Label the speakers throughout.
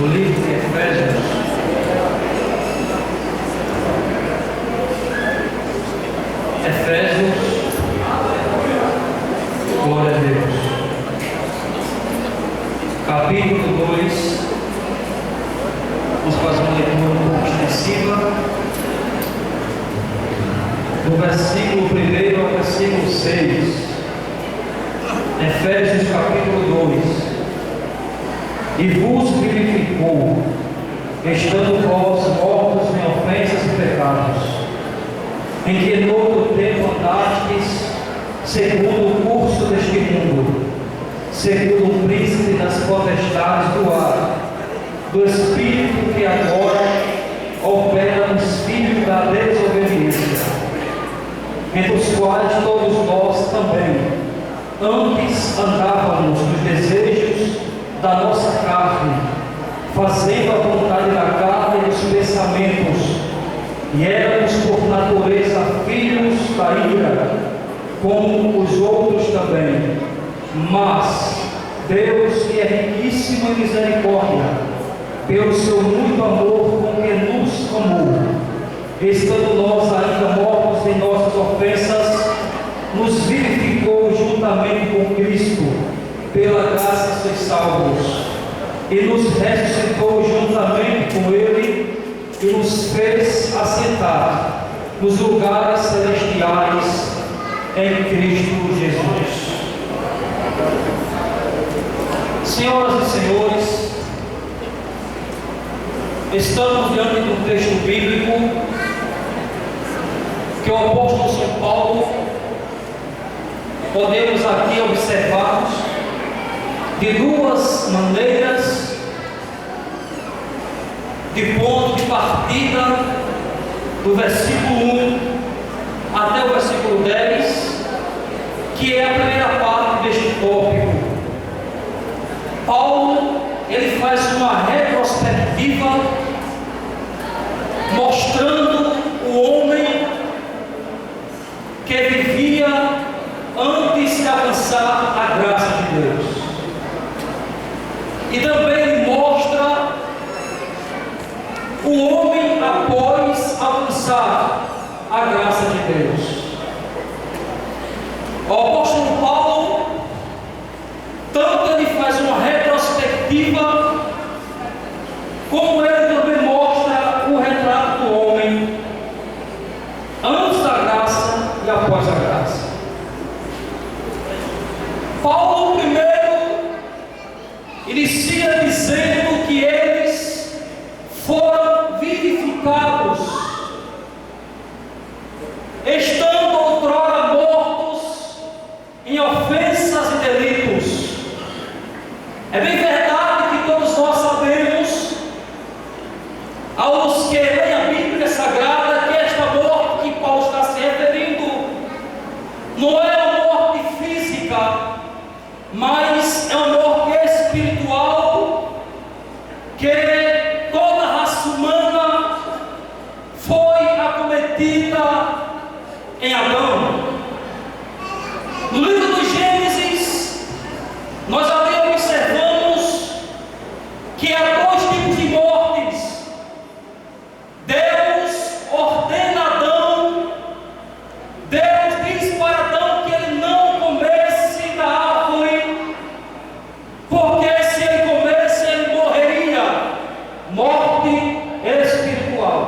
Speaker 1: no livro de Efésios, glória a Deus, capítulo 2, vamos fazer uma leitura um pouco extensiva, do versículo 1 ao versículo 6, Efésios capítulo 2. E vos vivificou, estando vós mortos em ofensas e pecados, em que em outro tempo andastes, segundo o curso deste mundo, segundo o príncipe das potestades do ar, do Espírito que agora opera nos filhos da desobediência, entre os quais todos nós também antes andávamos nos desejos da nossa carne, fazendo a vontade da carne e dos pensamentos, e éramos por natureza filhos da ira, como os outros também. Mas Deus, que é riquíssimo em misericórdia, pelo seu muito amor com que nos amou, estando nós ainda mortos em nossas ofensas, nos vivificou juntamente com Cristo. Pela graça sois salvos, e nos ressuscitou juntamente com Ele, e nos fez assentar nos lugares celestiais em Cristo Jesus. Senhoras e senhores, estamos diante de um texto bíblico que o apóstolo São Paulo, podemos aqui observar de duas maneiras, de ponto de partida, do versículo 1 até o versículo 10, que é a primeira parte deste tópico. Paulo, ele faz uma retrospectiva, mostrando o homem que vivia antes de alcançar a graça de Deus. E também ele mostra o homem após alcançar a graça de Deus. O apóstolo Paulo, tanto ele faz uma retrospectiva, como ele também mostra o retrato do homem antes da graça e após a graça. Paulo primeiro inicia dizendo que eles foram vivificados, estando outrora mortos em ofensas e delitos. É bem verdade que todos nós sabemos, aos que leem a Bíblia Sagrada, que esta morte que Paulo está se referindo não é uma morte física, mas é uma morte espiritual, que toda a raça humana foi acometida em Adão. No livro do Gênesis, nós ali observamos que há dois tipos de mortes. Deus ordena a Adão, Deus diz para Adão que ele não comesse da árvore, porque se ele comesse, ele morreria, morte espiritual.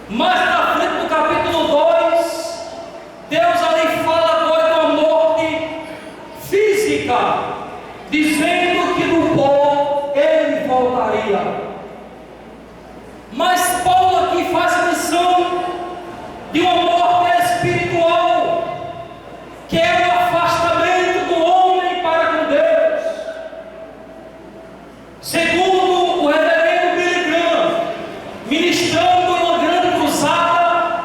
Speaker 1: Mas na frente do capítulo 2, Deus ali fala agora de uma morte física, dizendo que no pó ele voltaria. Mas Paulo aqui faz menção de uma morte espiritual, que é o afastamento do homem para com Deus. Segundo o reverendo Billy Graham, ministrando em uma grande cruzada,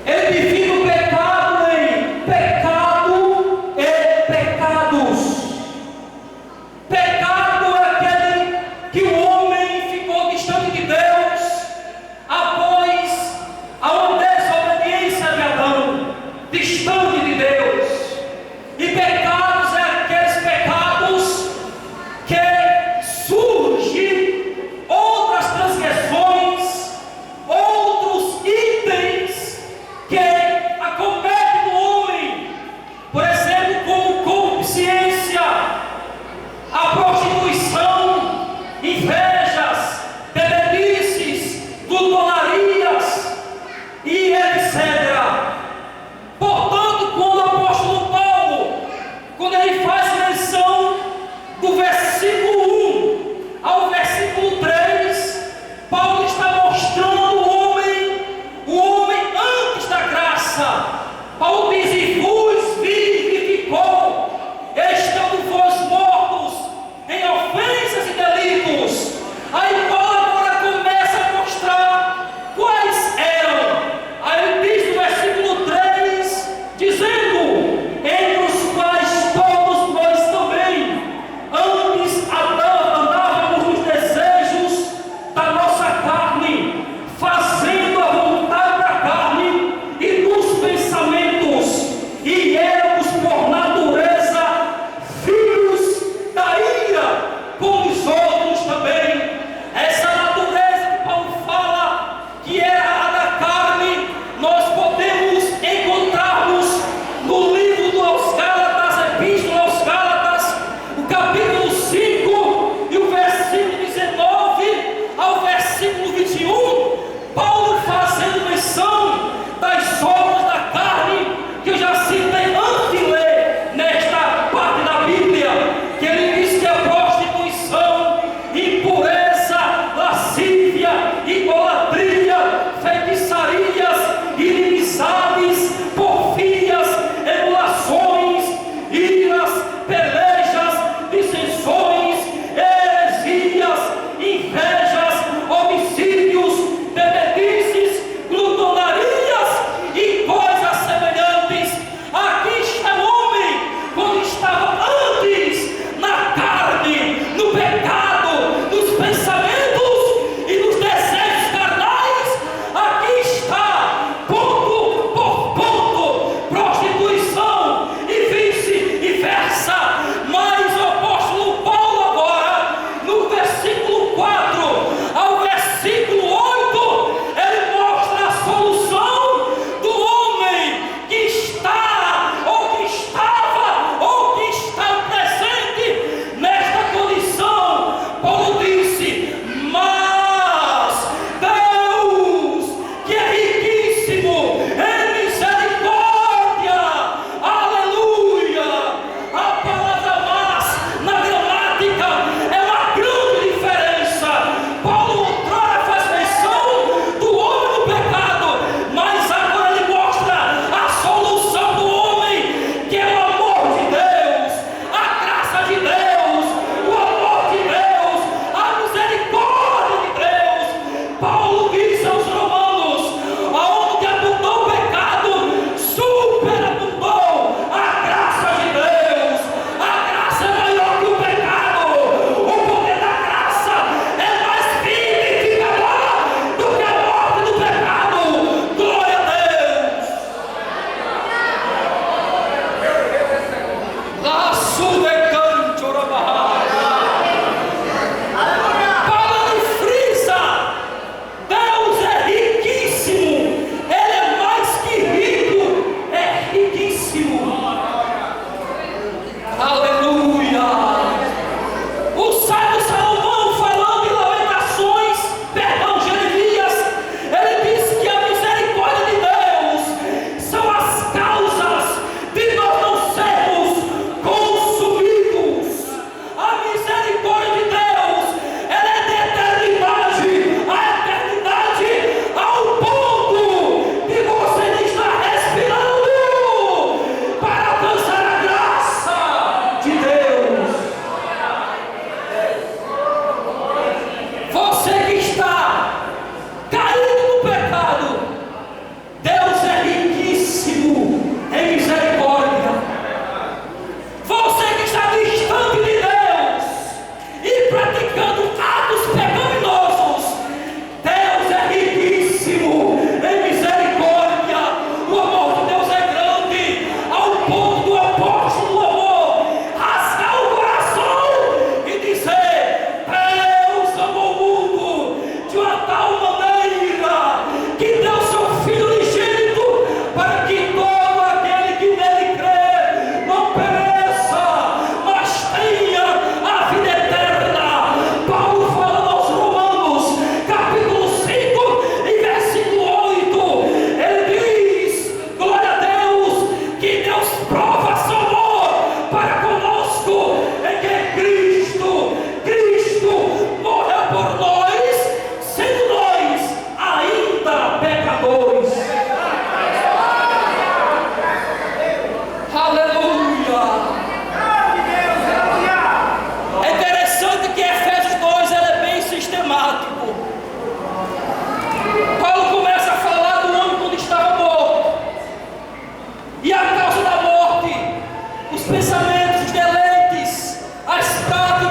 Speaker 1: ele divide o pecado em pecado e pecados. Pecado é aquele que o homem ficou distante de Deus após a uma desobediência de Adão, distante de Deus. E pecados é aqueles pecados que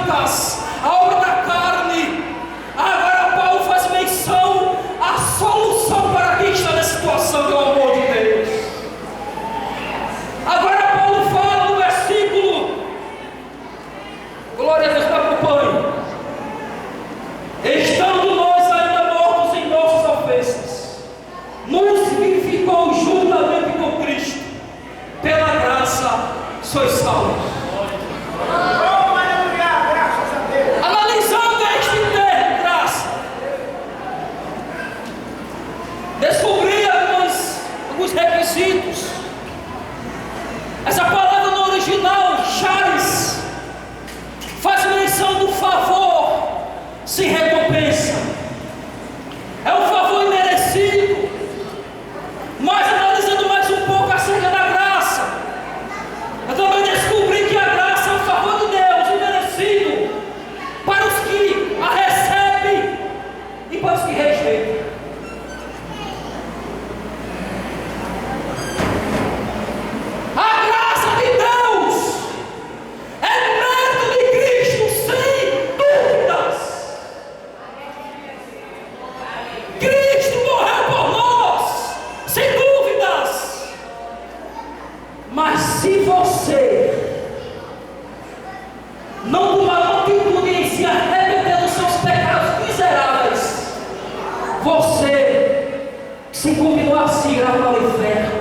Speaker 2: práticas, a obra da carne. Agora Paulo faz menção à solução para quem está nessa situação, que é o amor de Deus. Agora Paulo fala no versículo, glória a Deus, me acompanhe. Estando nós ainda mortos em nossas ofensas, nos vivificou juntamente com Cristo, pela graça sois salvos. Analisando este termo, graça, descobri alguns requisitos. Essa palavra no original, charis, faz menção do favor sem recompensa. É um favor imerecido. Mas analisando mais um pouco acerca da graça, eu também descobri que a graça é um favor de Deus imerecido para os que a recebem e para os que rejeitam. A graça de Deus é mérito de Cristo, sem dúvidas. Cristo morreu por nós, sem dúvidas. Mas se você não tomar uma atitude em se arrepender dos seus pecados miseráveis, você, se continuar assim, irá para o inferno.